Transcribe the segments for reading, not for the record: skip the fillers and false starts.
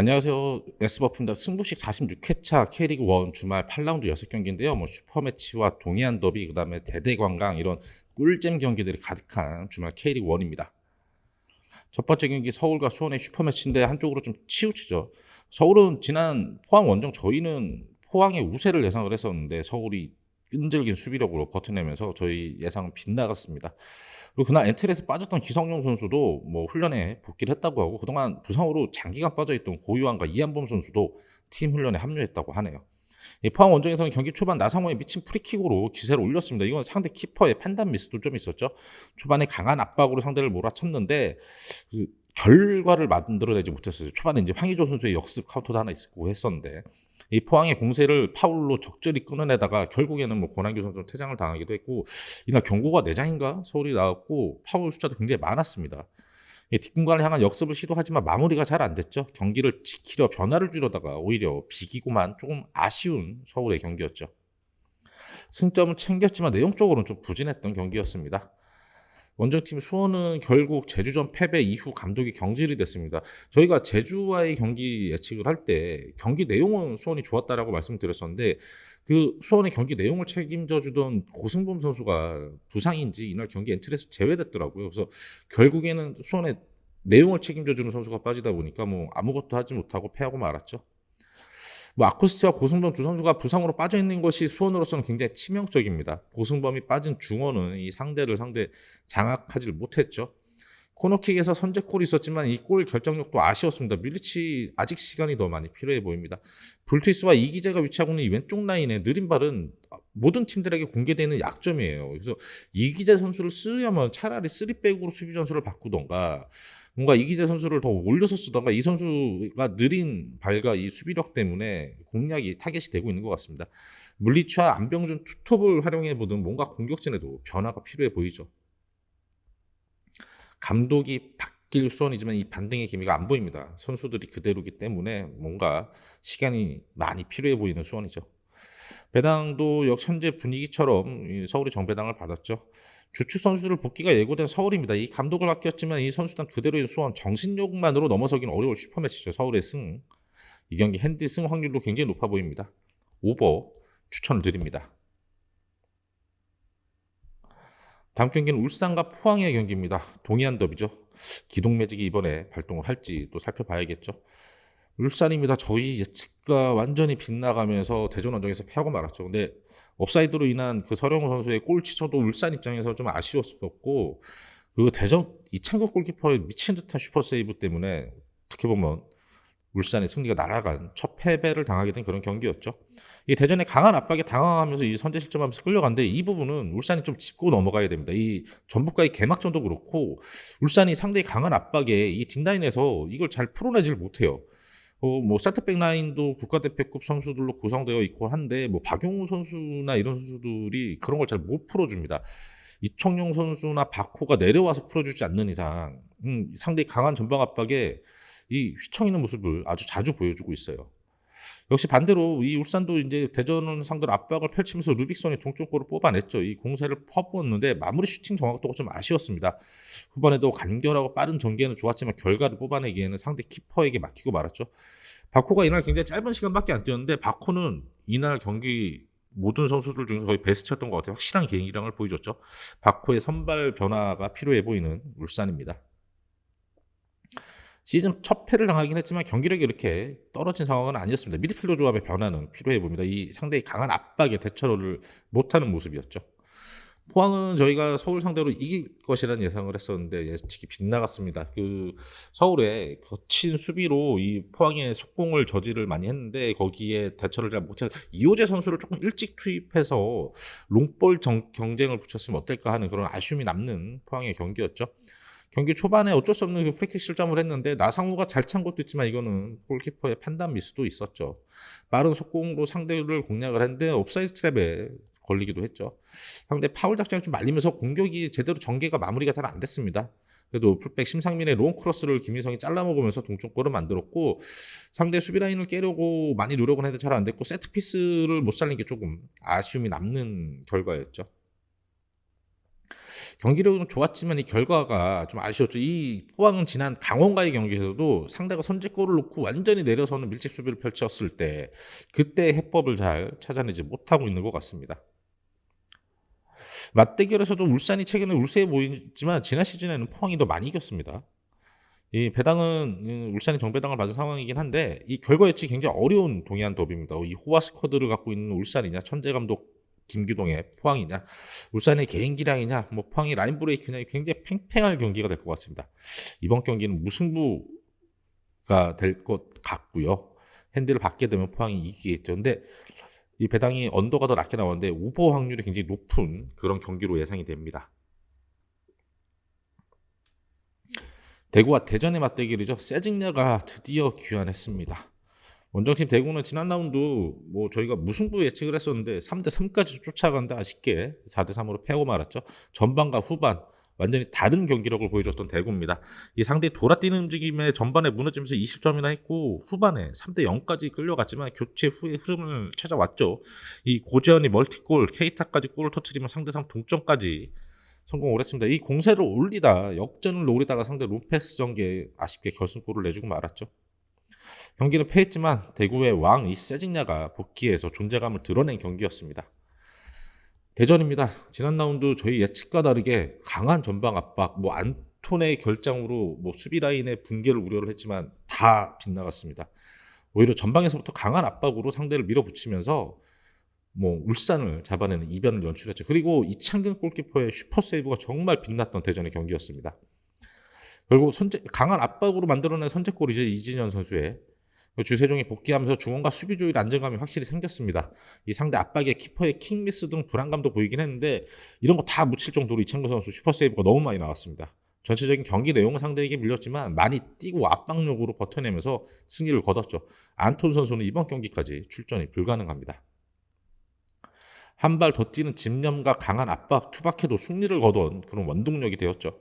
안녕하세요. S버프입니다. 승부식 46회차 K리그 1 주말 8라운드 6경기인데요. 슈퍼매치와 동해안 더비, 그다음에 대대관광 이런 꿀잼 경기들이 가득한 주말 K리그 1입니다. 첫 번째 경기 서울과 수원의 슈퍼매치인데 한쪽으로 좀 치우치죠. 서울은 지난 포항 원정 저희는 포항의 우세를 예상을 했었는데 서울이 끈질긴 수비력으로 버텨내면서 저희 예상은 빗나갔습니다. 그리고 그날 엔트리에서 빠졌던 기성용 선수도 훈련에 복귀를 했다고 하고 그동안 부상으로 장기간 빠져있던 고유환과 이한범 선수도 팀 훈련에 합류했다고 하네요. 이 포항 원정에서는 경기 초반 나상호의 미친 프리킥으로 기세를 올렸습니다. 이건 상대 키퍼의 판단 미스도 좀 있었죠. 초반에 강한 압박으로 상대를 몰아쳤는데 그 결과를 만들어내지 못했어요. 초반에 이제 황의조 선수의 역습 카운터도 하나 있고 했었는데 이 포항의 공세를 파울로 적절히 끊어내다가 결국에는 권한규 선수는 퇴장을 당하기도 했고 이날 경고가 4장인가 서울이 나왔고 파울 숫자도 굉장히 많았습니다. 뒷공간을 향한 역습을 시도하지만 마무리가 잘 안 됐죠. 경기를 지키려 변화를 주려다가 오히려 비기고만 조금 아쉬운 서울의 경기였죠. 승점은 챙겼지만 내용적으로는 좀 부진했던 경기였습니다. 원정팀 수원은 결국 제주전 패배 이후 감독이 경질이 됐습니다. 저희가 제주와의 경기 예측을 할 때 경기 내용은 수원이 좋았다라고 말씀드렸었는데 그 수원의 경기 내용을 책임져 주던 고승범 선수가 부상인지 이날 경기 엔트리에서 제외됐더라고요. 그래서 결국에는 수원의 내용을 책임져 주는 선수가 빠지다 보니까 아무것도 하지 못하고 패하고 말았죠. 아쿠스티와 고승범 두 선수가 부상으로 빠져 있는 것이 수원으로서는 굉장히 치명적입니다. 고승범이 빠진 중원은 이 상대를 장악하지 못했죠. 코너킥에서 선제골이 있었지만 이 골 결정력도 아쉬웠습니다. 밀리치 아직 시간이 더 많이 필요해 보입니다. 불투이스와 이기재가 위치하고 있는 이 왼쪽 라인의 느린 발은 모든 팀들에게 공개되는 약점이에요. 그래서 이기재 선수를 쓰려면 차라리 3백으로 수비 전술을 바꾸던가 뭔가 이기재 선수를 더 올려서 쓰던가 이 선수가 느린 발과 이 수비력 때문에 공략이 타겟이 되고 있는 것 같습니다. 물리치와 안병준 투톱을 활용해보든 뭔가 공격진에도 변화가 필요해 보이죠. 감독이 바뀔 수원이지만 이 반등의 기미가 안 보입니다. 선수들이 그대로기 때문에 뭔가 시간이 많이 필요해 보이는 수원이죠. 배당도 역시 현재 분위기처럼 서울이 정배당을 받았죠. 주축 선수들 복귀가 예고된 서울입니다. 이 감독을 바뀌었지만 이 선수단 그대로의 수원 정신력만으로 넘어서기는 어려울 슈퍼매치죠. 서울의 승. 이 경기 핸디 승 확률도 굉장히 높아 보입니다. 오버 추천을 드립니다. 다음 경기는 울산과 포항의 경기입니다. 동해안 더비죠. 기동매직이 이번에 발동을 할지 또 살펴봐야겠죠. 울산입니다. 저희 예측과 완전히 빗나가면서 대전 원정에서 패하고 말았죠. 근데 업사이드로 인한 그 서령우 선수의 골 취소도 울산 입장에서 좀 아쉬웠었고 그 대전 이창국 골키퍼의 미친 듯한 슈퍼 세이브 때문에 어떻게 보면 울산의 승리가 날아간 첫 패배를 당하게 된 그런 경기였죠. 이 대전의 강한 압박에 당황하면서 이 선제 실점하면서 끌려간데 이 부분은 울산이 좀 짚고 넘어가야 됩니다. 이 전북과의 개막전도 그렇고 울산이 상대의 강한 압박에 이 뒷라인에서 이걸 잘 풀어내질 못해요. 센터백 라인도 국가대표급 선수들로 구성되어 있고 한데 박용우 선수나 이런 선수들이 그런 걸 잘 못 풀어줍니다. 이청용 선수나 박호가 내려와서 풀어주지 않는 이상 상대의 강한 전방 압박에 이 휘청이는 모습을 아주 자주 보여주고 있어요. 역시 반대로 이 울산도 이제 대전을 상대로 압박을 펼치면서 루빅손이 동점골을 뽑아냈죠. 이 공세를 퍼부었는데 마무리 슈팅 정확도가 좀 아쉬웠습니다. 후반에도 간결하고 빠른 전개는 좋았지만 결과를 뽑아내기에는 상대 키퍼에게 맡기고 말았죠. 바코가 이날 굉장히 짧은 시간밖에 안 뛰었는데 바코는 이날 경기 모든 선수들 중에서 거의 베스트였던 것 같아요. 확실한 개인기량을 보여줬죠. 바코의 선발 변화가 필요해 보이는 울산입니다. 시즌 첫 패를 당하긴 했지만 경기력이 이렇게 떨어진 상황은 아니었습니다. 미드필더 조합의 변화는 필요해 보입니다. 이 상대의 강한 압박에 대처를 못하는 모습이었죠. 포항은 저희가 서울 상대로 이길 것이라는 예상을 했었는데 예측이 빗나갔습니다. 그 서울의 거친 수비로 이 포항의 속공을 저지를 많이 했는데 거기에 대처를 잘 못해서 이호재 선수를 조금 일찍 투입해서 롱볼 경쟁을 붙였으면 어떨까 하는 그런 아쉬움이 남는 포항의 경기였죠. 경기 초반에 어쩔 수 없는 프리킥 실점을 했는데 나상호가 잘 찬 것도 있지만 이거는 골키퍼의 판단 미스도 있었죠. 빠른 속공으로 상대를 공략을 했는데 옵사이드 트랩에 걸리기도 했죠. 상대 파울 작전이 좀 말리면서 공격이 제대로 전개가 마무리가 잘 안 됐습니다. 그래도 풀백 심상민의 롱 크로스를 김희성이 잘라먹으면서 동점골을 만들었고 상대 수비 라인을 깨려고 많이 노력은 해도 잘 안 됐고 세트피스를 못 살린 게 조금 아쉬움이 남는 결과였죠. 경기력은 좋았지만 이 결과가 좀 아쉬웠죠. 이 포항은 지난 강원과의 경기에서도 상대가 선제골을 놓고 완전히 내려서는 밀집 수비를 펼쳤을 때 그때 해법을 잘 찾아내지 못하고 있는 것 같습니다. 맞대결에서도 울산이 최근에 울세해 보이지만 지난 시즌에는 포항이 더 많이 이겼습니다. 이 배당은 울산이 정배당을 받은 상황이긴 한데 이 결과 예측이 굉장히 어려운 동해안 더비입니다. 이 호화 스쿼드를 갖고 있는 울산이냐, 천재 감독 김규동의 포항이냐, 울산의 개인 기량이냐, 뭐 포항의 라인 브레이크냐, 굉장히 팽팽할 경기가 될 것 같습니다. 이번 경기는 무승부가 될 것 같고요. 핸디를 받게 되면 포항이 이기겠죠. 근데 이 배당이 언더가 더 낮게 나오는데 오버 확률이 굉장히 높은 그런 경기로 예상이 됩니다. 대구와 대전의 맞대결이죠. 세징야가 드디어 귀환했습니다. 원정팀 대구는 지난 라운드 뭐 저희가 무승부 예측을 했었는데 3대3까지 쫓아간다 아쉽게 4대3으로 패고 말았죠. 전반과 후반 완전히 다른 경기력을 보여줬던 대구입니다. 이 상대 돌아뛰는 움직임에 전반에 무너지면서 20점이나 했고 후반에 3대0까지 끌려갔지만 교체 후에 흐름을 찾아왔죠. 이 고재현이 멀티골, 케이타까지 골을 터뜨리면 상대상 동점까지 성공을 했습니다. 이 공세를 올리다 역전을 노리다가 상대 로페스 전개 아쉽게 결승골을 내주고 말았죠. 경기는 패했지만 대구의 왕 이 세징야가 복귀해서 존재감을 드러낸 경기였습니다. 대전입니다. 지난 라운드 저희 예측과 다르게 강한 전방 압박, 뭐 안톤의 결장으로 뭐 수비 라인의 붕괴를 우려를 했지만 다 빗나갔습니다. 오히려 전방에서부터 강한 압박으로 상대를 밀어붙이면서 뭐 울산을 잡아내는 이변을 연출했죠. 그리고 이창근 골키퍼의 슈퍼 세이브가 정말 빛났던 대전의 경기였습니다. 결국 강한 압박으로 만들어낸 선제골이죠. 이진현 선수의 주세종이 복귀하면서 중원과 수비 조율 안정감이 확실히 생겼습니다. 이 상대 압박에 키퍼의 킥미스 등 불안감도 보이긴 했는데 이런 거 다 묻힐 정도로 이창근 선수 슈퍼 세이브가 너무 많이 나왔습니다. 전체적인 경기 내용은 상대에게 밀렸지만 많이 뛰고 압박력으로 버텨내면서 승리를 거뒀죠. 안톤 선수는 이번 경기까지 출전이 불가능합니다. 한 발 더 뛰는 집념과 강한 압박, 투박해도 승리를 거둔 그런 원동력이 되었죠.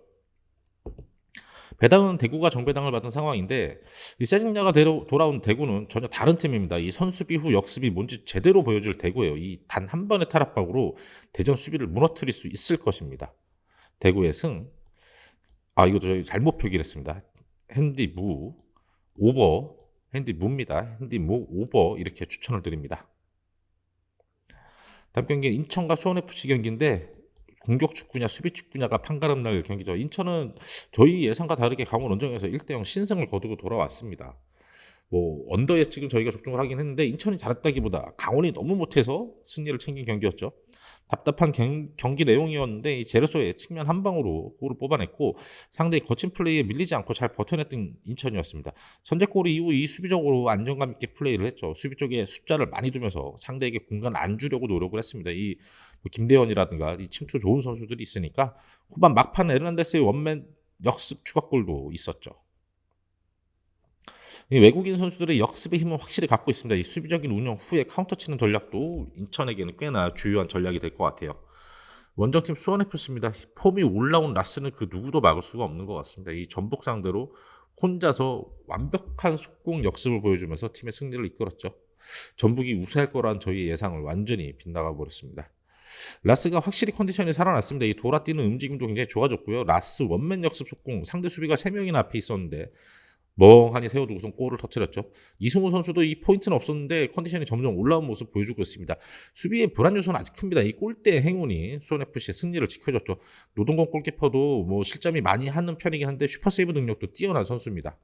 배당은 대구가 정배당을 받은 상황인데 이 세징야가 돌아온 대구는 전혀 다른 팀입니다. 이 선수비 후 역습이 뭔지 제대로 보여줄 대구예요. 이 단 한 번의 탈압박으로 대전 수비를 무너뜨릴 수 있을 것입니다. 대구의 승. 이거 저희 잘못 표기를 했습니다. 핸디 무 오버, 핸디 무입니다. 핸디 무 오버 이렇게 추천을 드립니다. 다음 경기는 인천과 수원FC 경기인데 공격 축구냐 수비 축구냐가 판가름 날 경기죠. 인천은 저희 예상과 다르게 강원 원정에서 1대0 신승을 거두고 돌아왔습니다. 뭐 언더 예측은 저희가 적중을 하긴 했는데 인천이 잘했다기보다 강원이 너무 못해서 승리를 챙긴 경기였죠. 답답한 경기 내용이었는데 이 제르소의 측면 한 방으로 골을 뽑아냈고 상대의 거친 플레이에 밀리지 않고 잘 버텨냈던 인천이었습니다. 선제골 이후 이 수비적으로 안정감 있게 플레이를 했죠. 수비 쪽에 숫자를 많이 두면서 상대에게 공간 안 주려고 노력을 했습니다. 이 김대현이라든가 이 침투 좋은 선수들이 있으니까 후반 막판 에르난데스의 원맨 역습 추가골도 있었죠. 이 외국인 선수들의 역습의 힘은 확실히 갖고 있습니다. 이 수비적인 운영 후에 카운터 치는 전략도 인천에게는 꽤나 주요한 전략이 될 것 같아요. 원정팀 수원FC입니다. 폼이 올라온 라스는 그 누구도 막을 수가 없는 것 같습니다. 이 전북 상대로 혼자서 완벽한 속공 역습을 보여주면서 팀의 승리를 이끌었죠. 전북이 우세할 거란 저희의 예상을 완전히 빗나가 버렸습니다. 라스가 확실히 컨디션이 살아났습니다. 이 돌아뛰는 움직임도 굉장히 좋아졌고요. 라스 원맨 역습 속공 상대 수비가 3명이나 앞에 있었는데 멍하니 세워두고선 골을 터뜨렸죠. 이승우 선수도 이 포인트는 없었는데 컨디션이 점점 올라온 모습 보여주고 있습니다. 수비의 불안 요소는 아직 큽니다. 이 골대 행운이 수원FC의 승리를 지켜줬죠. 노동건 골키퍼도 뭐 실점이 많이 하는 편이긴 한데 슈퍼세이브 능력도 뛰어난 선수입니다.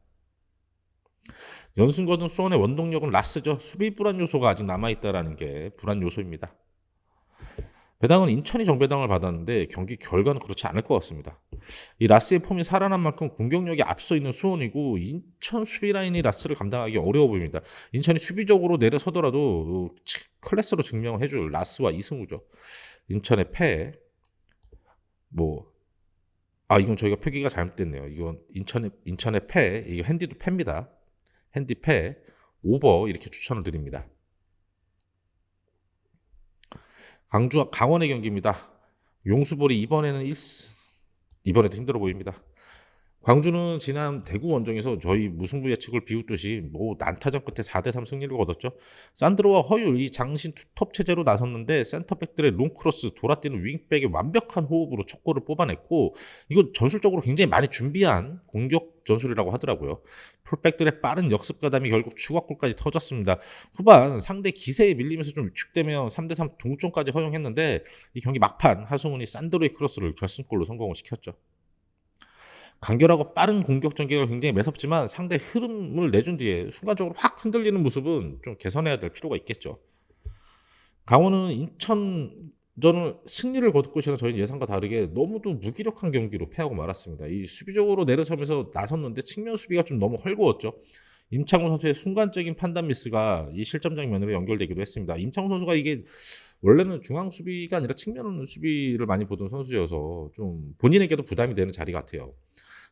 연승 거둔 수원의 원동력은 라스죠. 수비 불안 요소가 아직 남아있다는 게 불안 요소입니다. 배당은 인천이 정배당을 받았는데 경기 결과는 그렇지 않을 것 같습니다. 이 라스의 폼이 살아난 만큼 공격력이 앞서 있는 수원이고 인천 수비 라인이 라스를 감당하기 어려워 보입니다. 인천이 수비적으로 내려서더라도 클래스로 증명을 해줄 라스와 이승우죠. 인천의 패. 이건 저희가 표기가 잘못됐네요. 이건 인천의 패. 이거 핸디도 패입니다. 핸디 패 오버 이렇게 추천을 드립니다. 강주와 강원의 경기입니다. 용수볼이 이번에도 힘들어 보입니다. 광주는 지난 대구 원정에서 저희 무승부 예측을 비웃듯이 뭐 난타전 끝에 4대3 승리를 거뒀죠. 산드로와 허율 이 장신 투톱 체제로 나섰는데 센터백들의 롱크로스 돌아뛰는 윙백의 완벽한 호흡으로 첫 골을 뽑아냈고 이거 전술적으로 굉장히 많이 준비한 공격 전술이라고 하더라고요. 풀백들의 빠른 역습 가담이 결국 추가골까지 터졌습니다. 후반 상대 기세에 밀리면서 좀 위축되며 3대3 동점까지 허용했는데 이 경기 막판 하승훈이 산드로의 크로스를 결승골로 성공을 시켰죠. 간결하고 빠른 공격 전개가 굉장히 매섭지만 상대 흐름을 내준 뒤에 순간적으로 확 흔들리는 모습은 좀 개선해야 될 필요가 있겠죠. 강원은 인천전을 승리를 거둘 것이라 저희 예상과 다르게 너무도 무기력한 경기로 패하고 말았습니다. 이 수비적으로 내려서면서 나섰는데 측면 수비가 좀 너무 헐거웠죠. 임창훈 선수의 순간적인 판단 미스가 이 실점 장면으로 연결되기도 했습니다. 임창훈 선수가 이게 원래는 중앙 수비가 아니라 측면 수비를 많이 보던 선수여서 좀 본인에게도 부담이 되는 자리 같아요.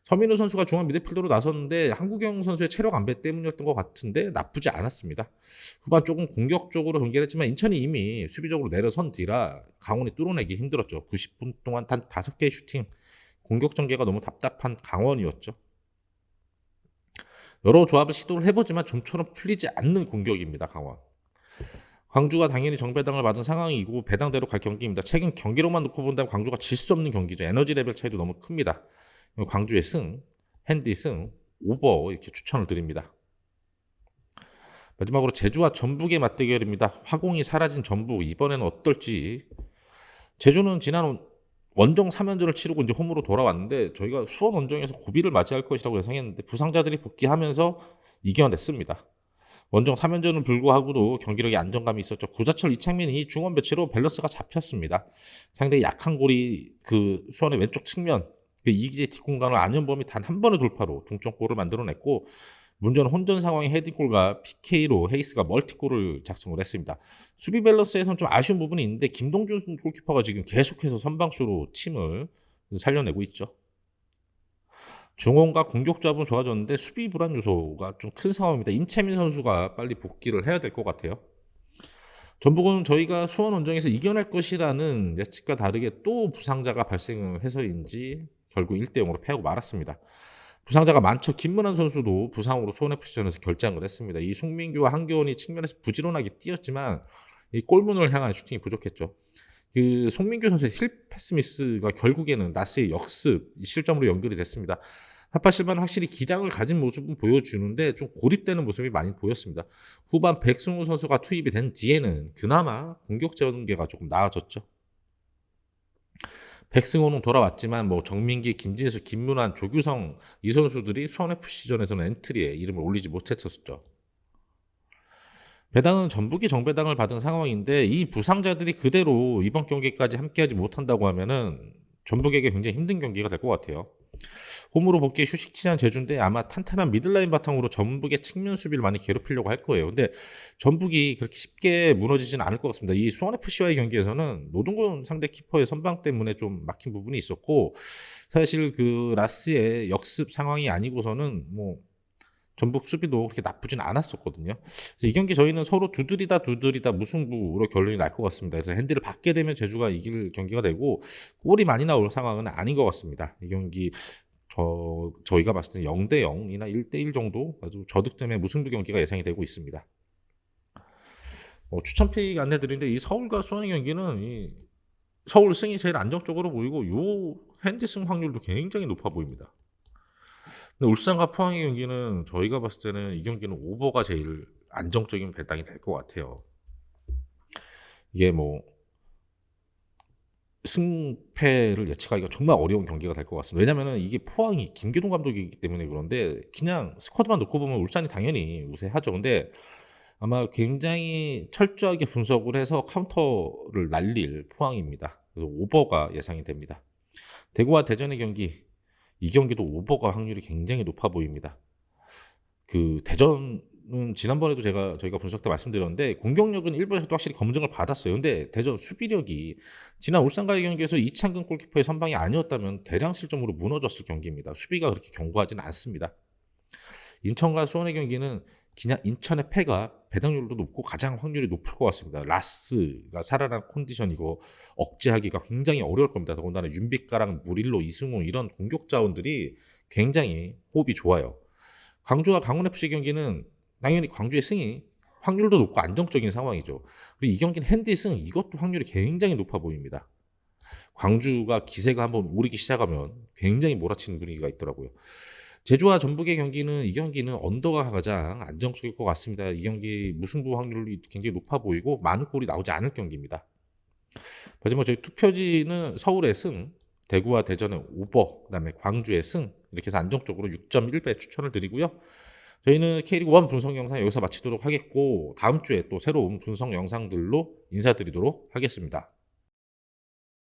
서민우 선수가 중앙 미드필더로 나섰는데 한국영 선수의 체력 안배 때문이었던 것 같은데 나쁘지 않았습니다. 후반 조금 공격적으로 경기했지만 인천이 이미 수비적으로 내려선 뒤라 강원이 뚫어내기 힘들었죠. 90분 동안 단 5개의 슈팅, 공격 전개가 너무 답답한 강원이었죠. 여러 조합을 시도를 해보지만 좀처럼 풀리지 않는 공격입니다. 강원. 광주가 당연히 정배당을 받은 상황이고 배당대로 갈 경기입니다. 최근 경기로만 놓고 본다면 광주가 질 수 없는 경기죠. 에너지 레벨 차이도 너무 큽니다. 광주의 승, 핸디 승, 오버 이렇게 추천을 드립니다. 마지막으로 제주와 전북의 맞대결입니다. 화공이 사라진 전북 이번에는 어떨지. 제주는 지난 원정 3연전을 치르고 이제 홈으로 돌아왔는데 저희가 수원 원정에서 고비를 맞이할 것이라고 예상했는데 부상자들이 복귀하면서 이겨냈습니다. 원정 3연전을 불구하고도 경기력에 안정감이 있었죠. 구자철 이창민이 중원 배치로 밸런스가 잡혔습니다. 상당히 약한 골이 그 수원의 왼쪽 측면 그 이기재 뒷공간을 안현범이 단 한 번의 돌파로 동점골을 만들어냈고 문제는 혼전 상황의 헤딩골과 PK로 헤이스가 멀티골을 작성을 했습니다. 수비 밸런스에서는 좀 아쉬운 부분이 있는데 김동준 골키퍼가 지금 계속해서 선방수로 팀을 살려내고 있죠. 중원과 공격 조합은 좋아졌는데 수비 불안 요소가 좀 큰 상황입니다. 임채민 선수가 빨리 복귀를 해야 될 것 같아요. 전북은 저희가 수원 원정에서 이겨낼 것이라는 예측과 다르게 또 부상자가 발생을 해서인지 결국 1대0으로 패하고 말았습니다. 부상자가 많죠. 김문환 선수도 부상으로 수원FC전에서 결장을 했습니다. 이 송민규와 한교원이 측면에서 부지런하게 뛰었지만 이 골문을 향한 슈팅이 부족했죠. 그 송민규 선수의 힐 패스 미스가 결국에는 나스의 역습 실점으로 연결이 됐습니다. 하파실바는 확실히 기량을 가진 모습은 보여주는데 좀 고립되는 모습이 많이 보였습니다. 후반 백승우 선수가 투입이 된 뒤에는 그나마 공격 전개가 조금 나아졌죠. 백승호는 돌아왔지만 뭐 정민기, 김진수, 김문환, 조규성 이 선수들이 수원FC전에서는 엔트리에 이름을 올리지 못했었죠. 배당은 전북이 정배당을 받은 상황인데 이 부상자들이 그대로 이번 경기까지 함께하지 못한다고 하면은 전북에게 굉장히 힘든 경기가 될 것 같아요. 홈으로 복귀에 휴식치한 제주인데 아마 탄탄한 미들라인 바탕으로 전북의 측면 수비를 많이 괴롭히려고 할 거예요. 근데 전북이 그렇게 쉽게 무너지지는 않을 것 같습니다. 이 수원FC와의 경기에서는 노동근 상대 키퍼의 선방 때문에 좀 막힌 부분이 있었고 사실 그 라스의 역습 상황이 아니고서는 뭐 전북 수비도 그렇게 나쁘진 않았었거든요. 그래서 이 경기 저희는 서로 두드리다 무승부로 결론이 날 것 같습니다. 그래서 핸디를 받게 되면 제주가 이길 경기가 되고 골이 많이 나올 상황은 아닌 것 같습니다. 이 경기 저희가 봤을 때는 0대0이나 1대1 정도 아주 저득점의 무승부 경기가 예상이 되고 있습니다. 추천픽 안내드리는데 이 서울과 수원의 경기는 이 서울 승이 제일 안정적으로 보이고 요 핸디 승 확률도 굉장히 높아 보입니다. 근데 울산과 포항의 경기는 저희가 봤을 때는 이 경기는 오버가 제일 안정적인 배당이 될 것 같아요. 이게 뭐 승패를 예측하기가 정말 어려운 경기가 될 것 같습니다. 왜냐면은 이게 포항이 김기동 감독이기 때문에 그런데 그냥 스쿼드만 놓고 보면 울산이 당연히 우세하죠. 근데 아마 굉장히 철저하게 분석을 해서 카운터를 날릴 포항입니다. 그래서 오버가 예상이 됩니다. 대구와 대전의 경기 이 경기도 오버가 확률이 굉장히 높아 보입니다. 그 대전은 지난번에도 저희가 분석 때 말씀드렸는데 공격력은 일부에서도 확실히 검증을 받았어요. 근데 대전 수비력이 지난 울산과의 경기에서 이창근 골키퍼의 선방이 아니었다면 대량 실점으로 무너졌을 경기입니다. 수비가 그렇게 견고하지는 않습니다. 인천과 수원의 경기는 그냥 인천의 패가 배당률도 높고 가장 확률이 높을 것 같습니다. 라스가 살아난 컨디션이고 억제하기가 굉장히 어려울 겁니다. 더군다나 윤빛가랑 무릴로, 이승우 이런 공격 자원들이 굉장히 호흡이 좋아요. 광주와 강원FC 경기는 당연히 광주의 승이 확률도 높고 안정적인 상황이죠. 그리고 이 경기는 핸디 승 이것도 확률이 굉장히 높아 보입니다. 광주가 기세가 한번 오르기 시작하면 굉장히 몰아치는 분위기가 있더라고요. 제주와 전북의 경기는 이 경기는 언더가 가장 안정적일 것 같습니다. 이 경기 무승부 확률이 굉장히 높아 보이고 많은 골이 나오지 않을 경기입니다. 마지막 저희 투표지는 서울의 승, 대구와 대전의 오버, 그다음에 광주의 승 이렇게 해서 안정적으로 6.1배 추천을 드리고요. 저희는 K리그 1 분석 영상 여기서 마치도록 하겠고 다음 주에 또 새로운 분석 영상들로 인사드리도록 하겠습니다.